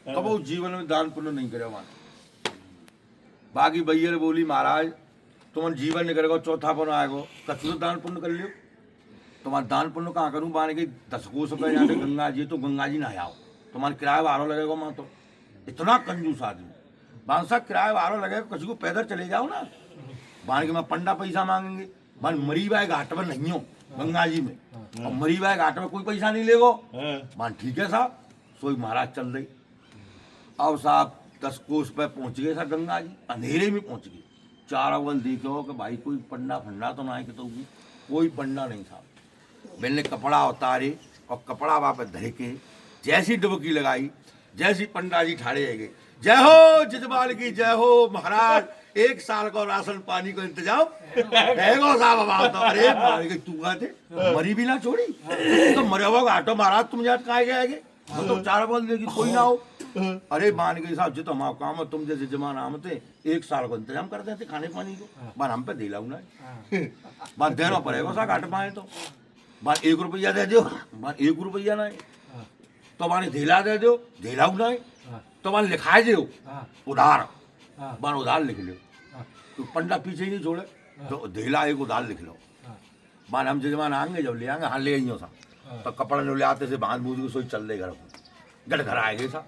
कबो जीवन में दान पुण्य नहीं करे वहां। बाकी भैया ने बोली महाराज तुम जीवन नहीं करेगा चौथा पुण्य आएगो कछु तो दान पुण्य कर लियो। तुम्हारा दान पुण्य कहाँ करूँ बाने के 10 कोस रुपये जाने गंगा जी तो गंगा जी नहाओ तुम्हारे किराया बारह लगेगा वहाँ तो इतना कंजूस आदमी बांसा किराया बारह लगेगा किसी को पैदल चले जाओ ना बाने के मैं पंडा पैसा मांगेंगे मान मरी बाय घाट में नहीं हो गंगा जी में और मरी बाय घाट में कोई पैसा नहीं लेगो मान ठीक है साहब सोई महाराज चल रही। अब साहब 10 कोस पे पहुंच गए साहब गंगा जी अंधेरे में पहुंच गए चारों बल देखो कि भाई कोई पंडा फंडा तो ना है कि तो कोई पंडा नहीं था। मैंने कपड़ा उतारे और कपड़ा वहाँ पे धरे के जैसी डुबकी लगाई जैसी पंडा जी ठाड़े गए जय हो जजमान की जय हो महाराज 1 साल का राशन पानी का इंतजाम रहेगा साहब। तो अरे मार के तू कहते मरी भी ना छोड़ी तो मरे हुआ आटो महाराज तुम जाट कहा गए तो चार बोल देगी कोई ना हो। अरे मान के हिसाब से तो हमारा काम है तुम जैसे जमान आमते 1 साल का इंतजाम कर देते खाने पानी को बार हम पे दिलाऊ ना बार देना पड़ेगा सा काट पाए तो बार 1 रुपया दे दो बार 1 रुपया ना तो माने धेला दे दो धेलाऊ ना तो मान लिखाए दो उधार बार उधार लिख लो तो पंडा पीछे ही नहीं छोड़े तो धेला 1 उधार लिख लो मान हम जजमान आएंगे जब ले आएंगे हाँ ले आई सा तो कपड़ा जो ले आते से बांध बूझ के सोई चल रहे घर घर आए गए साहब।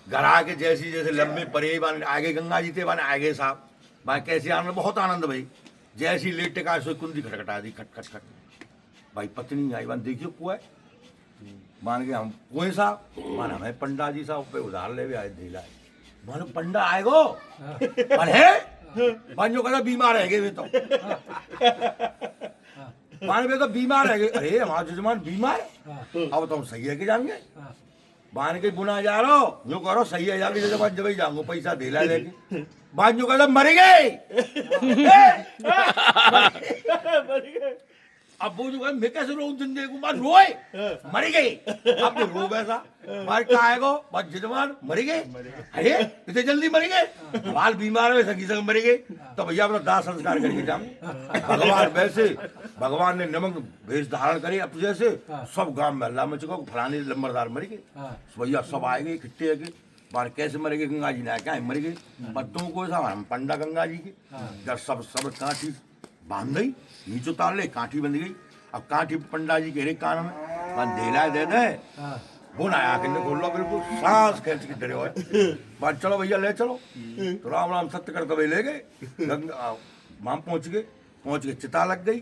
घर आके जैसी जैसे लंबे परे बान आगे गंगा जी थे बाने आगे साहब भाई कैसे आनंद बहुत आनंद भाई जैसी लेटे का सोई कुंदी खटखटा दी खट खट खट भाई पत्नी आई बान देखियो कुआ मान के हम कुएं साहब मान हमें पंडा जी साहब पे उधार ले आए ढीला मान पंडा आएगो मान है मान जो कहता बीमार है वे तो मान वे तो बीमार है अरे हमारा जजमान बीमार अब तुम सही है कि जाएंगे बान के बुना जा रहा हो जो करो सही है जाके जब जब जाऊंगा पैसा ढीला लेके बान जो कहता मर गए अब वो जो मैं कैसे रो जिंदगी को मार रोए मरी गई अब तो रो वैसा मार का आएगो बस जजमान मरी गए अरे इतने जल्दी मरी गए बाल बीमार है सगी संग मरी गए तो भैया अपना दाह संस्कार करके जाओ। भगवान वैसे भगवान ने नमक भेष धारण करे अब जैसे सब गांव में अल्लाह में चुका फलाने लंबरदार मरी गए भैया सब आए गए इकट्ठे है बार कैसे मरे गए गंगा जी ने क्या मर गए बच्चों को हम पंडा गंगा जी की जब सब सब कांटी बांध गई नीचे उतार ले कांठी बंध गई अब कांठी पंडा जी कह रहे कान में देला दे दे वो ना आके खोल लो बिल्कुल सांस खेच के डरे हुए बात चलो भैया ले चलो तो राम राम सत्य करते हुए ले गए वहां पहुंच के चिता लग गई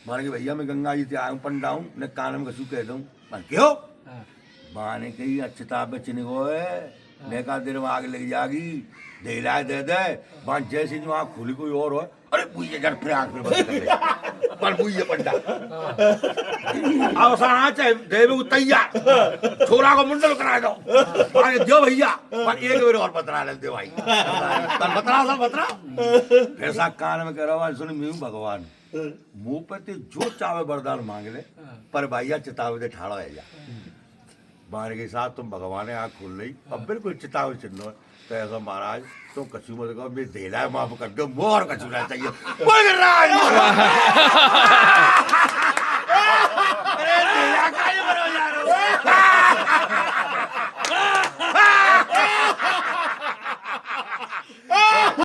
मान के भैया मैं गंगा जी से आया हूँ पंडा हूँ न कान में कसूँ कह दूँ क्यों माने कही चिता पे चिन्ह गए नेका देर में आग लग जाएगी देला दे दे बात जैसी जो आँख खुली कोई और हो अरे बुझे जड़ फिर आँख में बंद कर दे पर बुझे पंडा अवसान चाहे देवे को तैयार छोरा को मुंडल करा दो माने दो भैया पर एक बार और बतरा ले दे भाई पर बतरा सब बतरा ऐसा कान में कह रहा हूँ सुन मैं भगवान मुंह पे ते जो चावे वरदान मांग ले पर भैया चितावे दे ठाड़ा है जा मारे के साथ तुम भगवान ने आँख खोल ली अब बिल्कुल चितावे चिन्ह तो ऐसा महाराज तो कछु मत कहो मैं धेला माफ कर दो मोर कछु ना चाहिए